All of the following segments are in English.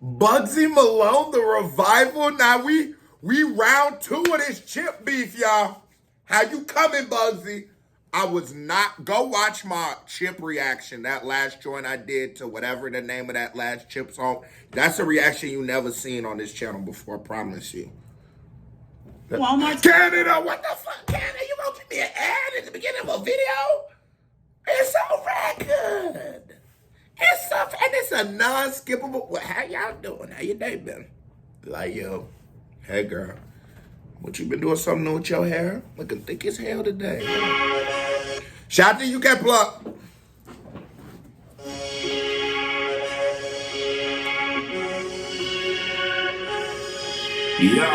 Bugzy Malone, the revival. Now we round 2 of this chip beef, y'all. How you coming, Bugzy? I was not, go watch my chip reaction, that last joint I did to whatever the name of that last chip song. That's a reaction you never seen on this channel before, I promise you. Walmart. Canada, what the fuck, Canada? You gonna give me an ad at the beginning of a video? It's so good. It's a non-skippable. Well, how y'all doing? How your day been? Like, yo, hey girl, what you been doing something new with your hair? Looking thick as hell today. Shout out to UK Plug. Yo.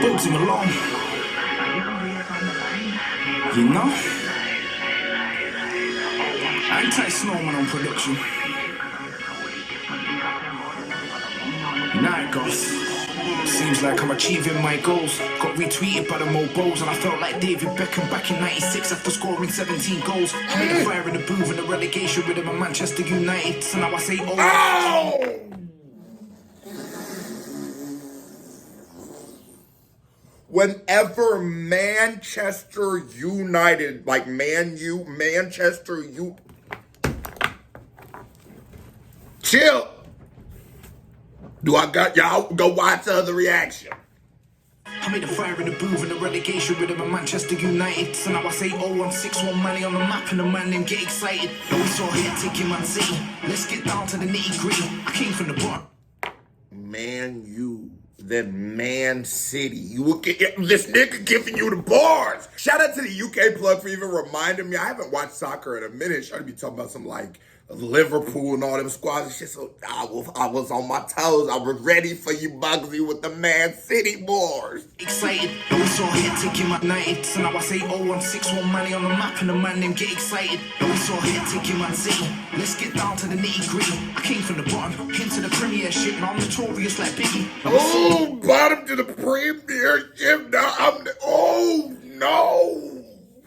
Bugzy Malone. You know? Anti-Snowman on production. Now it goes. Seems like I'm achieving my goals. Got retweeted by the Mobos, and I felt like David Beckham back in '96 after scoring 17 goals. Made a fire in the booth and the relegation rhythm of Manchester United. So now I say, oh! Whenever Manchester United, like Manchester U, chill. Do I got y'all go watch the other reaction? I made a fire in the booth and the relegation rhythm of Manchester United. So now I say 0-1-6-1 money on the map and the man them get excited. Now we saw here taking Man City. Let's get down to the nitty gritty. I came from the bottom. Man U, then Man City. You will get this nigga giving you the bars. Shout out to the UK Plug for even reminding me. I haven't watched soccer in a minute. Trying to be talking about some like Liverpool and all them squads and shit. So I was on my toes. I was ready for you, Bugzy, with the Man City bars. Excited. Now we saw here taking Man United. So now I say 0-1-6-1 money on the map and the man them get excited. Now we saw here taking Man City. Let's get down to the nitty gritty. I came from the bottom into the Premiership. Now I'm notorious like Biggie. Oh, bottom to the Premiership. Now oh no.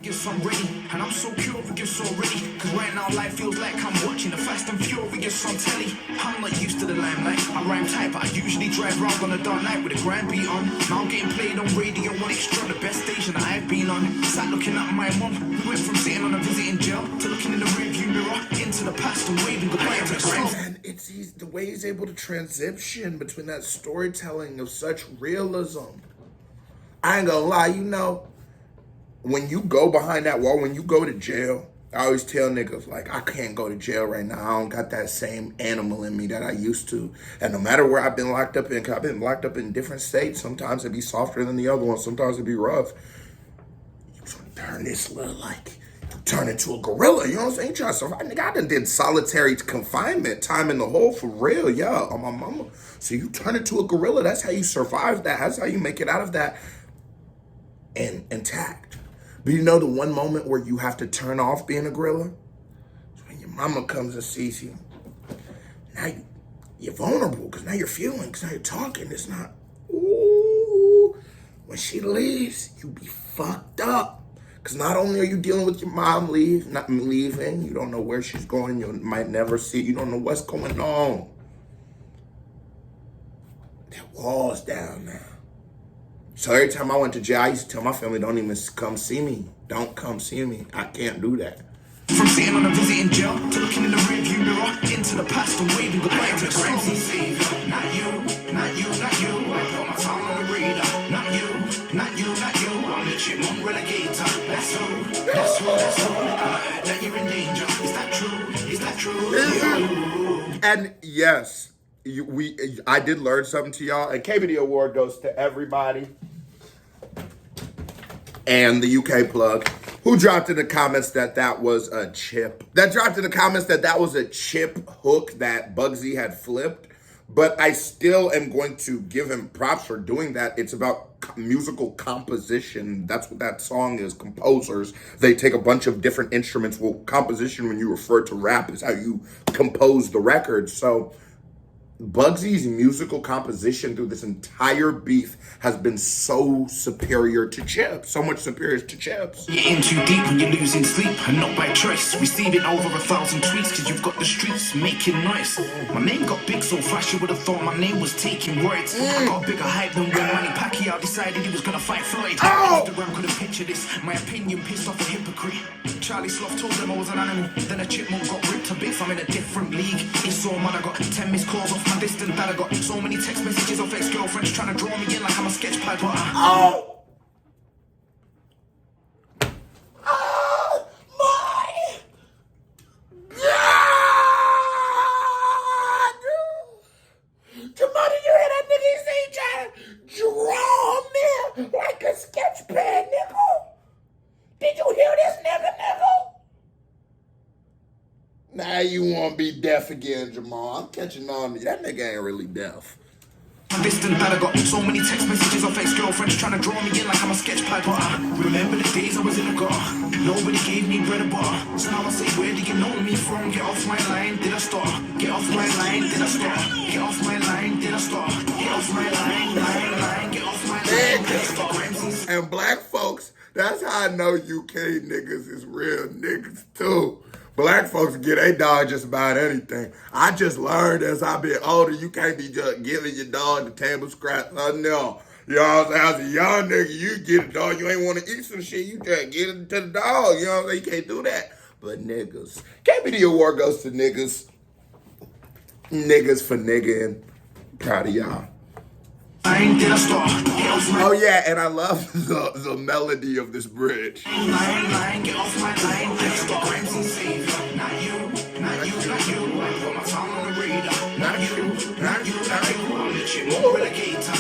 Yes, I'm ready, and I'm so curious already. Cause right now life feels like I'm watching the Fast and Furious on telly. I'm not used to the limelight. I rhyme tight, but I usually drive round on a dark night with a grand beat on. Now I'm getting played on radio on extra, the best station that I've been on. Sat looking at my mum. We went from sitting on a visiting jail to looking in the rearview mirror into the past and waving goodbye to the And it's the way he's able to transition between that storytelling of such realism. I ain't gonna lie, you know, when you go behind that wall, when you go to jail, I always tell niggas, like, I can't go to jail right now. I don't got that same animal in me that I used to. And no matter where I've been locked up in, because I've been locked up in different states. Sometimes it'd be softer than the other one. Sometimes it'd be rough. You turn this little, like, you turn into a gorilla. You know what I'm saying? You try to survive. Nigga, I done did solitary confinement, time in the hole for real, yeah, on my mama. So you turn into a gorilla. That's how you survive that. That's how you make it out of that and intact. But you know the one moment where you have to turn off being a gorilla? It's when your mama comes and sees you. Now you're vulnerable, because now you're feeling, because now you're talking. It's not, ooh. When she leaves, you be fucked up. Because not only are you dealing with your mom not leaving, you don't know where she's going, you might never see, you don't know what's going on. That wall's down now. So every time I went to jail, I used to tell my family, don't even come see me. Don't come see me. I can't do that. From sitting on a visiting jail to looking in the rearview mirror into the past and waving goodbye to the crazy savior. Not you, not you, not you. I put my tongue on the radar. Not you, not you, not you. I'm the chipmunk relegator. That's who, that's who, that's who. That you're in danger. Is that true? Is that true? And yes, I did learn something to y'all. And KBD Award goes to everybody. And the UK Plug, who dropped in the comments that was a chip. That dropped in the comments that was a chip hook that Bugzy had flipped. But I still am going to give him props for doing that. It's about musical composition. That's what that song is. Composers, they take a bunch of different instruments. Well, composition, when you refer to rap, is how you compose the record. So Bugsy's musical composition through this entire beef has been so superior to Chip. So much superior to Chip's. You're in too deep when you're losing sleep, and not by choice. Receiving over 1,000 tweets cause you've got the streets making noise. My name got big so fast you would have thought my name was taking roids. I got a bigger hype than when Manny Pacquiao decided he was gonna fight Floyd. Instagram couldn't picture this, my opinion pissed off a hypocrite. Charlie Sloth told them I was an animal, then a chipmunk got ripped to bits. I'm in a different league. It's so mad I got 10 missed calls off my distant dad. I got so many text messages off ex-girlfriends trying to draw me in like I'm a sketch pad, but Jamal, did you hear that nigga? He say he trying to draw me like a sketch pad, nigga. Did you hear this nigga? Now you want to be deaf again, Jamal. I'm catching on to you. That nigga ain't really deaf. distant dad, I got so many text messages off ex-girlfriends trying to draw me in like I'm a sketch pad, but remember the days I was in the gutter. Nobody gave me bread and butter. So now I say, where do you know me from? Get off my line, did I start? Get off my line, did I start? Get off my line, did I start? Get off my line, get off my line, did I start? And black folks, that's how I know UK niggas is real niggas too. Black folks get a dog just about anything. I just learned as I been older, you can't be just giving your dog the table scraps. No. You know what I'm saying? As a young nigga, you get a dog, you ain't want to eat some shit, you just get it to the dog. You know what I'm saying? You can't do that. But niggas, KB the award goes to niggas. Niggas for nigga, and proud of y'all. Oh yeah, and I love the melody of this bridge. Get off my line, did I start? Not you. I put my tongue on the radar. Not you. I'm the chip relegator.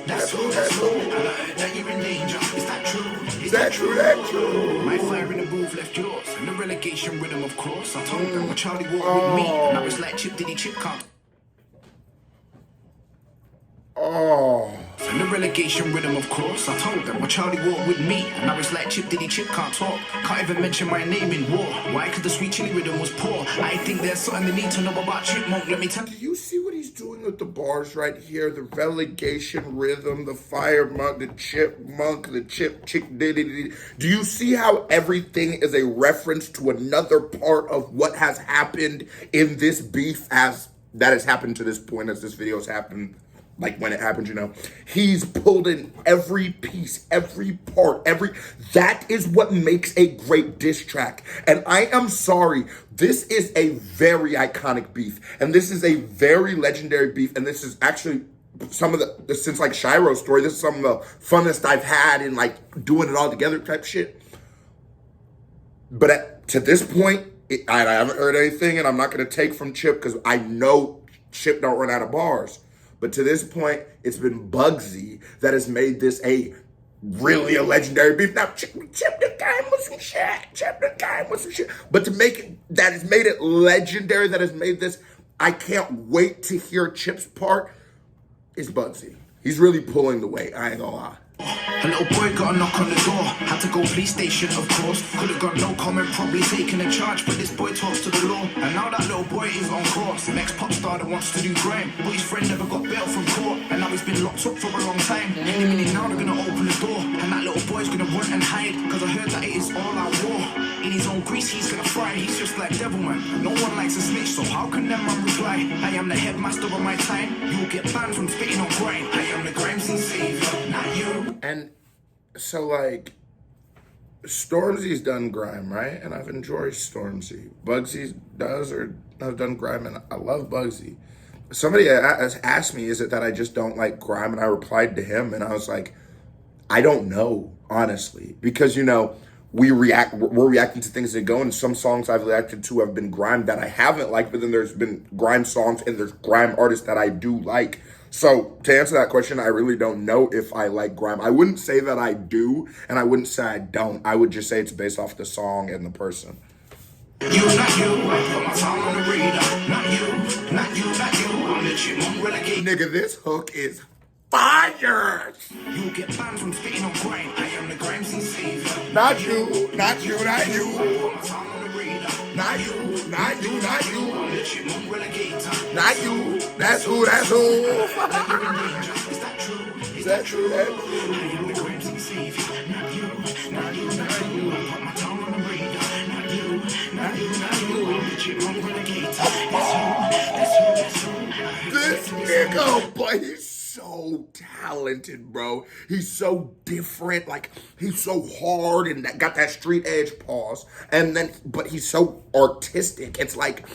That's who. I heard that you're in danger. Is that true? Is that true? My fire in the booth left yours. And the relegation rhythm, of course. I told them what Charlie walked with me. And I was like, Chip Diddy Chip can't. And the relegation rhythm, of course. I told them, well, Charlie walked with me. And I was like, Chip Diddy Chip can't talk. Can't even mention my name in war. Why? Because the sweet chili rhythm was poor. I think there's something they need to know about Chipmunk. Let me tell you. Do you see what he's doing with the bars right here? The relegation rhythm, the fire monk, the chipmunk, the chick diddy. Do you see how everything is a reference to another part of what has happened in this beef as that has happened to this point as this video has happened? Like when it happened, you know, he's pulled in every piece, every part, that is what makes a great diss track. And I am sorry, this is a very iconic beef. And this is a very legendary beef. And this is actually some of the, since like Shiro's story, this is some of the funnest I've had in like doing it all together type shit. But to this point, I haven't heard anything and I'm not going to take from Chip because I know Chip don't run out of bars. But to this point, it's been Bugzy that has made this a legendary beef. Now, Chip the guy with some shit. But to make it, that has made it legendary, that has made this, I can't wait to hear Chip's part, is Bugzy. He's really pulling the weight, I ain't gonna lie. A little boy got a knock on the door. Had to go police station, of course. Could have got no comment, probably taken a charge. But this boy talks to the law. And now that little boy is on course. The next pop star that wants to do crime. But his friend never got bail from court. And now he's been locked up for a long time. Any minute now they're gonna open the door. And that little boy's gonna run and hide. Cause I heard that it is all out war. In his own grease he's gonna fry. He's just like Devilman. No one likes a snitch, so how can them man reply? I am the headmaster of my time. You'll get banned from spitting on grind. I am the grime scene savior, not you. And so, like, Stormzy's done grime, right? And I've enjoyed Stormzy. Bugzy does or have done grime, and I love Bugzy. Somebody asked me, is it that I just don't like grime? And I replied to him, and I was like, I don't know, honestly. Because, you know, we're reacting to things that go, and some songs I've reacted to have been grime that I haven't liked, but then there's been grime songs, and there's grime artists that I do like. So, to answer that question, I really don't know if I like grime. I wouldn't say that I do, and I wouldn't say I don't. I would just say it's based off the song and the person. You, not you, I put my tongue on the radar. Not you, I'm the chipmunk renegade. Nigga, this hook is fire! You get banned from spitting on grind. I am the grime scene savior. Not you. I put my tongue on the radar. Not you, not you, not you. Chipmunk relegate. Not you. That's who, that's who. Is that true? Is that true? That I am the crimson savior. Not you, not you, not you. I put my tongue on the radar. Not you, not you, not you. I'm the chipmunk renegade. That's who. This nigga, but he's so talented, bro. He's so different. Like, he's so hard and got that street edge pause. And then, but he's so artistic. It's like,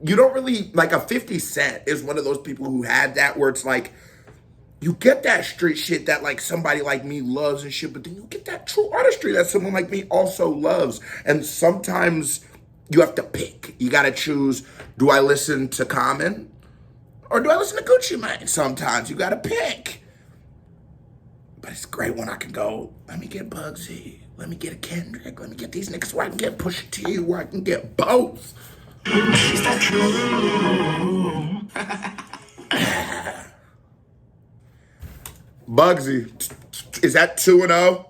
you don't really, like a 50 Cent is one of those people who had that where it's like, you get that street shit that like somebody like me loves and shit, but then you get that true artistry that someone like me also loves. And sometimes you have to pick. You gotta choose, do I listen to Common? Or do I listen to Gucci Mane? Sometimes you gotta pick. But it's great when I can go, let me get Bugzy, let me get a Kendrick, let me get these niggas where I can get Pusha T, where I can get both. Is that true? Bugzy, is that 2-0?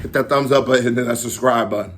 Hit that thumbs up button and that subscribe button.